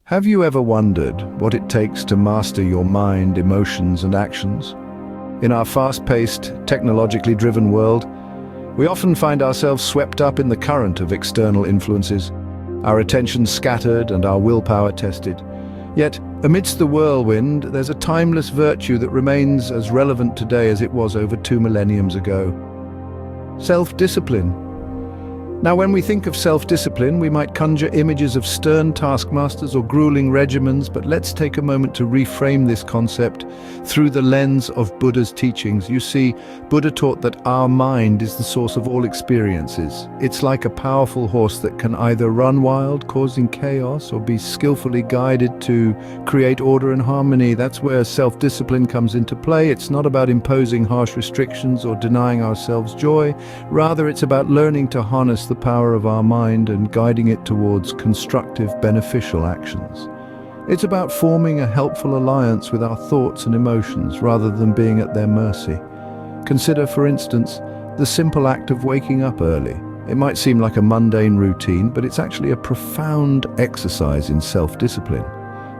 Have you ever wondered what it takes to master your mind, emotions, and actions? In our fast-paced, technologically driven world, we often find ourselves swept up in the current of external influences, our attention scattered and our willpower tested. Yet, amidst the whirlwind, there's a timeless virtue that remains as relevant today as it was over 2 millenniums ago. Self-discipline. Now, when we think of self-discipline, we might conjure images of stern taskmasters or grueling regimens, but let's take a moment to reframe this concept through the lens of Buddha's teachings. You see, Buddha taught that our mind is the source of all experiences. It's like a powerful horse that can either run wild, causing chaos, or be skillfully guided to create order and harmony. That's where self-discipline comes into play. It's not about imposing harsh restrictions or denying ourselves joy. Rather, it's about learning to harness the power of our mind and guiding it towards constructive, beneficial actions. It's about forming a helpful alliance with our thoughts and emotions rather than being at their mercy. Consider, for instance, the simple act of waking up early. It might seem like a mundane routine, but it's actually a profound exercise in self-discipline.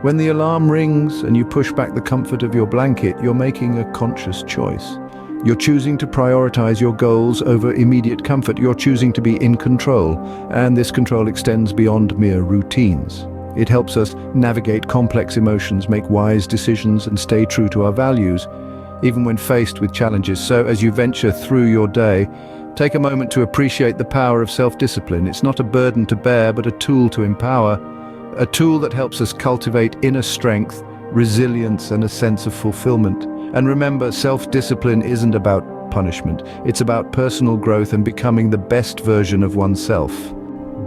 When the alarm rings and you push back the comfort of your blanket, you're making a conscious choice. You're choosing to prioritize your goals over immediate comfort. You're choosing to be in control, and this control extends beyond mere routines. It helps us navigate complex emotions, make wise decisions, and stay true to our values, even when faced with challenges. So, as you venture through your day, take a moment to appreciate the power of self-discipline. It's not a burden to bear, but a tool to empower, a tool that helps us cultivate inner strength, resilience, and a sense of fulfillment. And remember, self-discipline isn't about punishment. It's about personal growth and becoming the best version of oneself.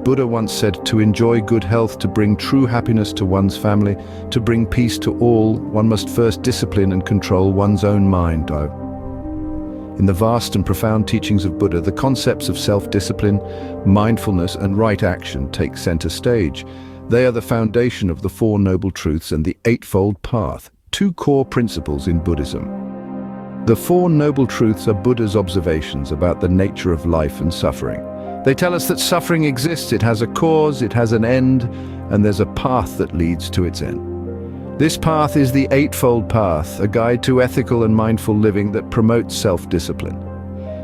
Buddha once said, to enjoy good health, to bring true happiness to one's family, to bring peace to all, one must first discipline and control one's own mind. In the vast and profound teachings of Buddha, the concepts of self-discipline, mindfulness, and right action take center stage. They are the foundation of the Four Noble Truths and the Eightfold Path, two core principles in Buddhism. The Four Noble Truths are Buddha's observations about the nature of life and suffering. They tell us that suffering exists, it has a cause, it has an end, and there's a path that leads to its end. This path is the Eightfold Path, a guide to ethical and mindful living that promotes self-discipline.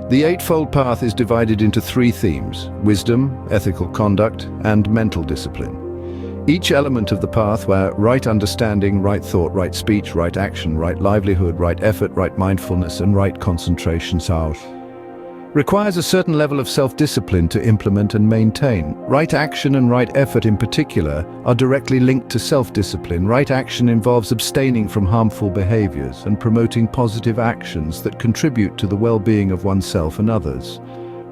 The Eightfold Path is divided into 3 themes: wisdom, ethical conduct, and mental discipline. Each element of the path, where right understanding, right thought, right speech, right action, right livelihood, right effort, right mindfulness, and right concentration requires a certain level of self-discipline to implement and maintain. Right action and right effort in particular are directly linked to self-discipline. Right action involves abstaining from harmful behaviors and promoting positive actions that contribute to the well-being of oneself and others.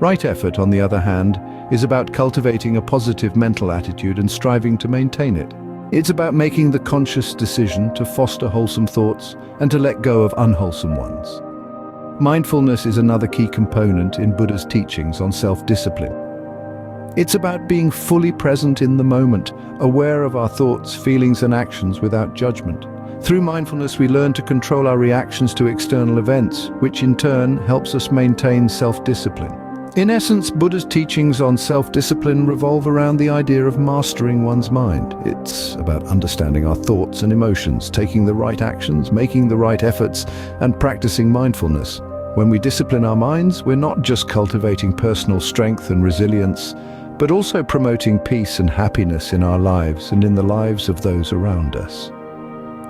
Right effort, on the other hand, is about cultivating a positive mental attitude and striving to maintain it. It's about making the conscious decision to foster wholesome thoughts and to let go of unwholesome ones. Mindfulness is another key component in Buddha's teachings on self-discipline. It's about being fully present in the moment, aware of our thoughts, feelings, and actions without judgment. Through mindfulness, we learn to control our reactions to external events, which in turn helps us maintain self-discipline. In essence, Buddha's teachings on self-discipline revolve around the idea of mastering one's mind. It's about understanding our thoughts and emotions, taking the right actions, making the right efforts, and practicing mindfulness. When we discipline our minds, we're not just cultivating personal strength and resilience, but also promoting peace and happiness in our lives and in the lives of those around us.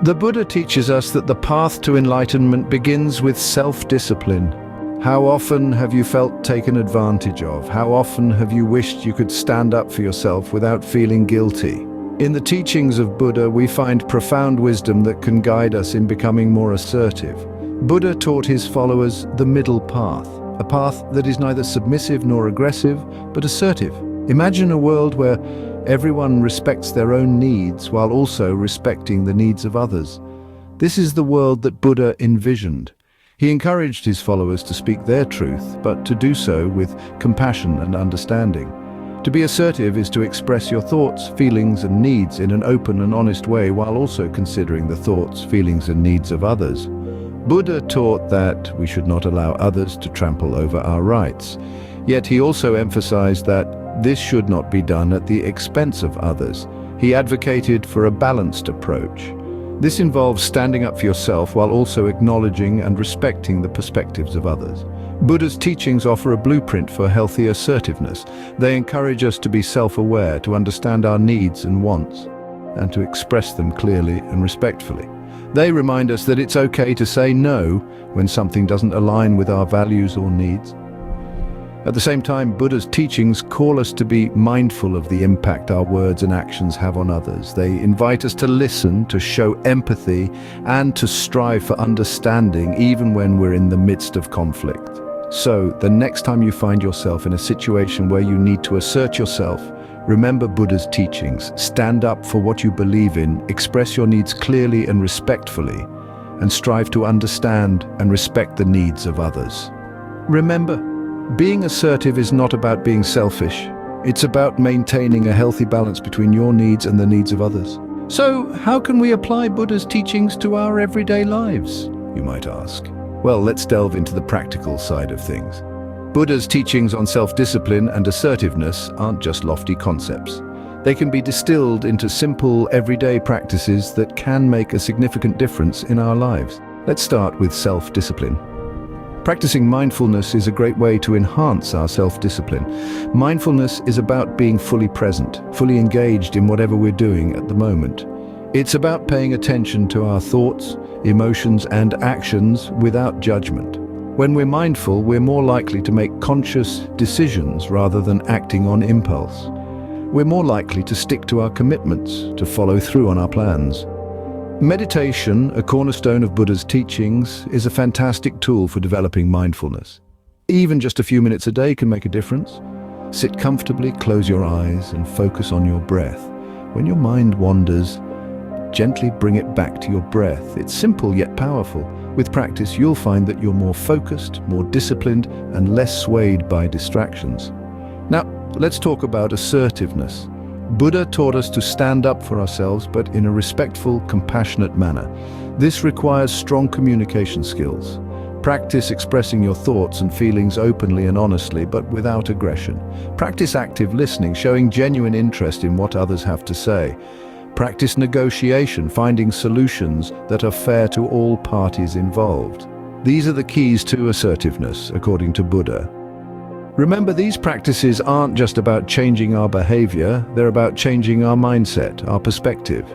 The Buddha teaches us that the path to enlightenment begins with self-discipline. How often have you felt taken advantage of? How often have you wished you could stand up for yourself without feeling guilty? In the teachings of Buddha, we find profound wisdom that can guide us in becoming more assertive. Buddha taught his followers the middle path, a path that is neither submissive nor aggressive, but assertive. Imagine a world where everyone respects their own needs while also respecting the needs of others. This is the world that Buddha envisioned. He encouraged his followers to speak their truth, but to do so with compassion and understanding. To be assertive is to express your thoughts, feelings, and needs in an open and honest way while also considering the thoughts, feelings, and needs of others. Buddha taught that we should not allow others to trample over our rights. Yet he also emphasized that this should not be done at the expense of others. He He advocated for a balanced approach. This involves standing up for yourself while also acknowledging and respecting the perspectives of others. Buddha's teachings offer a blueprint for healthy assertiveness. They encourage us to be self-aware, to understand our needs and wants, and to express them clearly and respectfully. They remind us that it's okay to say no when something doesn't align with our values or needs. At the same time, Buddha's teachings call us to be mindful of the impact our words and actions have on others. They invite us to listen, to show empathy, and to strive for understanding even when we're in the midst of conflict. So, the next time you find yourself in a situation where you need to assert yourself, remember Buddha's teachings. Stand up for what you believe in, express your needs clearly and respectfully, and strive to understand and respect the needs of others. Remember, being assertive is not about being selfish. It's about maintaining a healthy balance between your needs and the needs of others. So, how can we apply Buddha's teachings to our everyday lives, you might ask? Well, let's delve into the practical side of things. Buddha's teachings on self-discipline and assertiveness aren't just lofty concepts. They can be distilled into simple, everyday practices that can make a significant difference in our lives. Let's start with self-discipline. Practicing mindfulness is a great way to enhance our self-discipline. Mindfulness is about being fully present, fully engaged in whatever we're doing at the moment. It's about paying attention to our thoughts, emotions, and actions without judgment. When we're mindful, we're more likely to make conscious decisions rather than acting on impulse. We're more likely to stick to our commitments, to follow through on our plans. Meditation, a cornerstone of Buddha's teachings, is a fantastic tool for developing mindfulness. Even just a few minutes a day can make a difference. Sit comfortably, close your eyes, and focus on your breath. When your mind wanders, gently bring it back to your breath. It's simple yet powerful. With practice, you'll find that you're more focused, more disciplined, and less swayed by distractions. Now, let's talk about assertiveness. Buddha taught us to stand up for ourselves, but in a respectful, compassionate manner. This requires strong communication skills. Practice expressing your thoughts and feelings openly and honestly, but without aggression. Practice active listening, showing genuine interest in what others have to say. Practice negotiation, finding solutions that are fair to all parties involved. These are the keys to assertiveness, according to Buddha. Remember, these practices aren't just about changing our behavior, they're about changing our mindset, our perspective.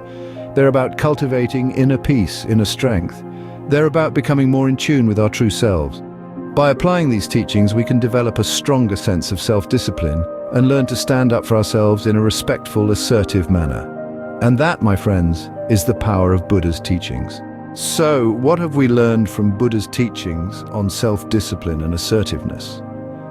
They're about cultivating inner peace, inner strength. They're about becoming more in tune with our true selves. By applying these teachings, we can develop a stronger sense of self-discipline and learn to stand up for ourselves in a respectful, assertive manner. And that, my friends, is the power of Buddha's teachings. So, what have we learned from Buddha's teachings on self-discipline and assertiveness?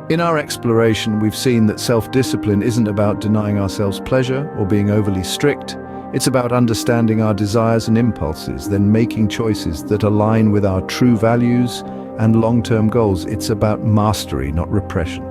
In our exploration, we've seen that self-discipline isn't about denying ourselves pleasure or being overly strict. It's about understanding our desires and impulses, then making choices that align with our true values and long-term goals. It's about mastery, not repression.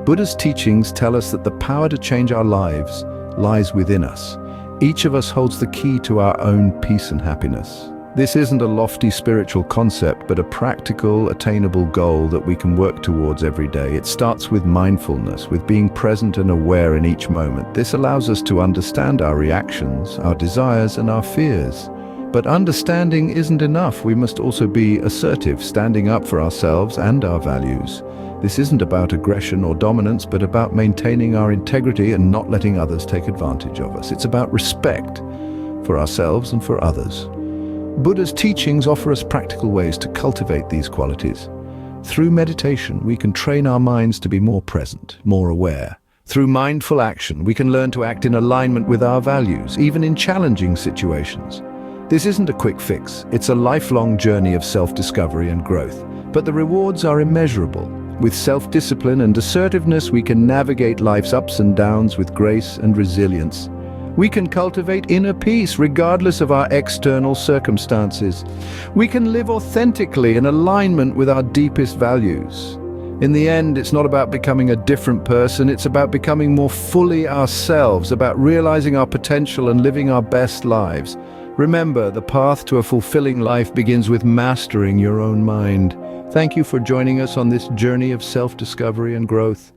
Buddha's teachings tell us that the power to change our lives lies within us. Each of us holds the key to our own peace and happiness. This isn't a lofty spiritual concept, but a practical, attainable goal that we can work towards every day. It starts with mindfulness, with being present and aware in each moment. This allows us to understand our reactions, our desires, and our fears. But understanding isn't enough. We must also be assertive, standing up for ourselves and our values. This isn't about aggression or dominance, but about maintaining our integrity and not letting others take advantage of us. It's about respect for ourselves and for others. Buddha's teachings offer us practical ways to cultivate these qualities. Through meditation, we can train our minds to be more present, more aware. Through mindful action, we can learn to act in alignment with our values, even in challenging situations. This isn't a quick fix. It's a lifelong journey of self-discovery and growth. But the rewards are immeasurable. With self-discipline and assertiveness, we can navigate life's ups and downs with grace and resilience. We can cultivate inner peace regardless of our external circumstances. We can live authentically in alignment with our deepest values. In the end, it's not about becoming a different person, it's about becoming more fully ourselves, about realizing our potential and living our best lives. Remember, the path to a fulfilling life begins with mastering your own mind. Thank you for joining us on this journey of self-discovery and growth.